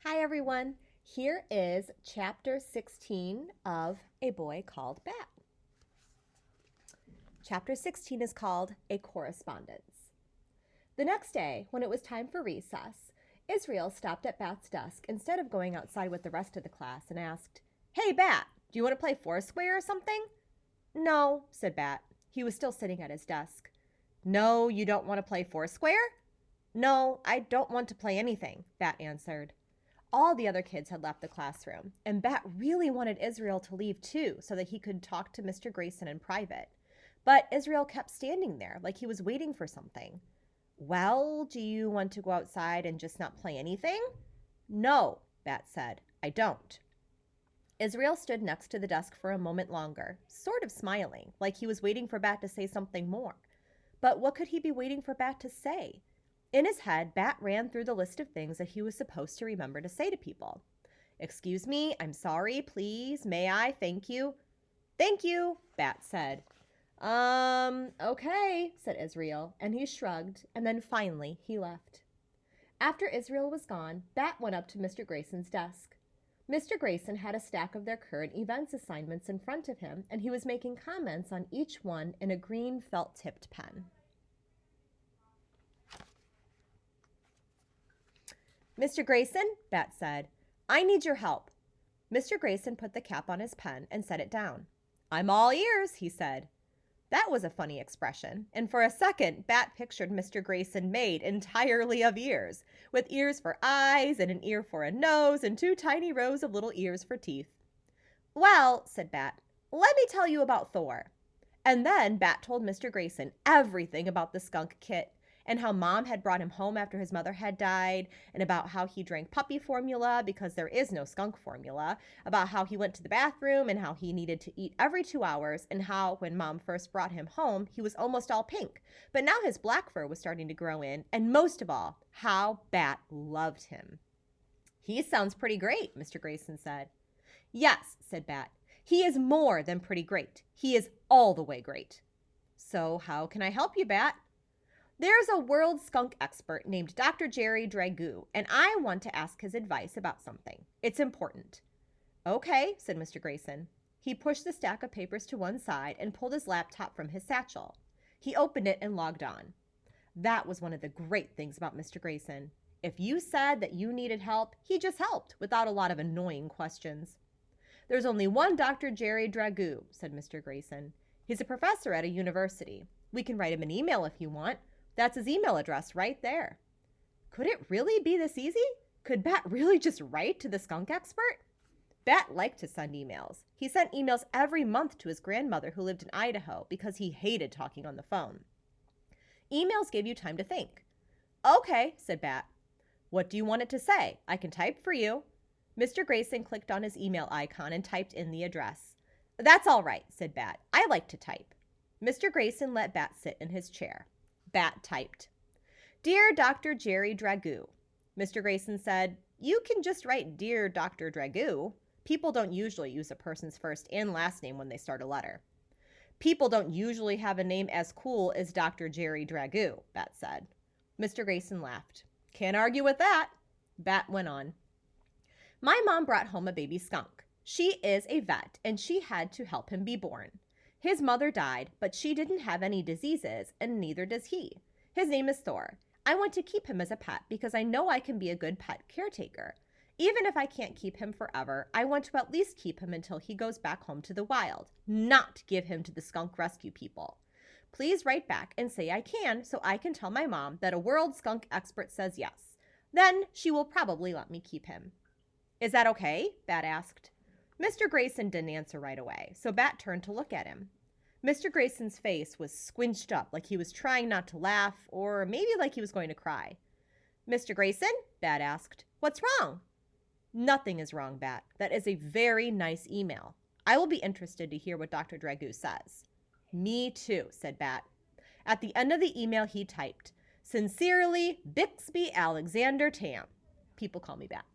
Hi, everyone. Here is chapter 16 of A Boy Called Bat. Chapter 16 is called A Correspondence. The next day, when it was time for recess, Israel stopped at Bat's desk instead of going outside with the rest of the class and asked, "Hey, Bat, do you want to play Foursquare or something?" "No," said Bat. He was still sitting at his desk. "No, you don't want to play Foursquare?" "No, I don't want to play anything," Bat answered. All the other kids had left the classroom, and Bat really wanted Israel to leave too so that he could talk to Mr. Grayson in private. But Israel kept standing there like he was waiting for something. "Well, do you want to go outside and just not play anything?" "No," Bat said, "I don't." Israel stood next to the desk for a moment longer, sort of smiling, like he was waiting for Bat to say something more. But what could he be waiting for Bat to say? In his head, Bat ran through the list of things that he was supposed to remember to say to people. "Excuse me, I'm sorry, please, may I, thank you." "Thank you," Bat said. Okay, said Israel, and he shrugged, and then finally he left. After Israel was gone, Bat went up to Mr. Grayson's desk. Mr. Grayson had a stack of their current events assignments in front of him, and he was making comments on each one in a green felt-tipped pen. "Mr. Grayson," Bat said, "I need your help." Mr. Grayson put the cap on his pen and set it down. "I'm all ears," he said. That was a funny expression, and for a second, Bat pictured Mr. Grayson made entirely of ears, with ears for eyes and an ear for a nose and two tiny rows of little ears for teeth. "Well," said Bat, "let me tell you about Thor." And then Bat told Mr. Grayson everything about the skunk kit, and how Mom had brought him home after his mother had died, and about how he drank puppy formula because there is no skunk formula, about how he went to the bathroom and how he needed to eat every 2 hours, and how when Mom first brought him home, he was almost all pink, but now his black fur was starting to grow in, and most of all, how Bat loved him. "He sounds pretty great," Mr. Grayson said. "Yes," said Bat. "He is more than pretty great. He is all the way great." "So how can I help you, Bat?" "There's a world skunk expert named Dr. Jerry Dragoo, and I want to ask his advice about something. It's important." "Okay," said Mr. Grayson. He pushed the stack of papers to one side and pulled his laptop from his satchel. He opened it and logged on. That was one of the great things about Mr. Grayson. If you said that you needed help, he just helped without a lot of annoying questions. "There's only one Dr. Jerry Dragoo," said Mr. Grayson. "He's a professor at a university. We can write him an email if you want. That's his email address right there." Could it really be this easy? Could Bat really just write to the skunk expert? Bat liked to send emails. He sent emails every month to his grandmother who lived in Idaho because he hated talking on the phone. Emails gave you time to think. "Okay," said Bat. "What do you want it to say? I can type for you." Mr. Grayson clicked on his email icon and typed in the address. "That's all right," said Bat. "I like to type." Mr. Grayson let Bat sit in his chair. Bat typed. "Dear Dr. Jerry Dragoo." Mr. Grayson said, "You can just write Dear Dr. Dragoo. People don't usually use a person's first and last name when they start a letter." "People don't usually have a name as cool as Dr. Jerry Dragoo," Bat said. Mr. Grayson laughed. "Can't argue with that." Bat went on. "My mom brought home a baby skunk. She is a vet, and she had to help him be born. His mother died, but she didn't have any diseases, and neither does he. His name is Thor. I want to keep him as a pet because I know I can be a good pet caretaker. Even if I can't keep him forever, I want to at least keep him until he goes back home to the wild, not give him to the skunk rescue people. Please write back and say I can so I can tell my mom that a world skunk expert says yes. Then she will probably let me keep him." "Is that okay?" Bat asked. Mr. Grayson didn't answer right away, so Bat turned to look at him. Mr. Grayson's face was squinched up like he was trying not to laugh, or maybe like he was going to cry. "Mr. Grayson?" Bat asked. "What's wrong?" "Nothing is wrong, Bat. That is a very nice email. I will be interested to hear what Dr. Dragoo says." "Me too," said Bat. At the end of the email he typed, "Sincerely, Bixby Alexander Tam." People call me Bat.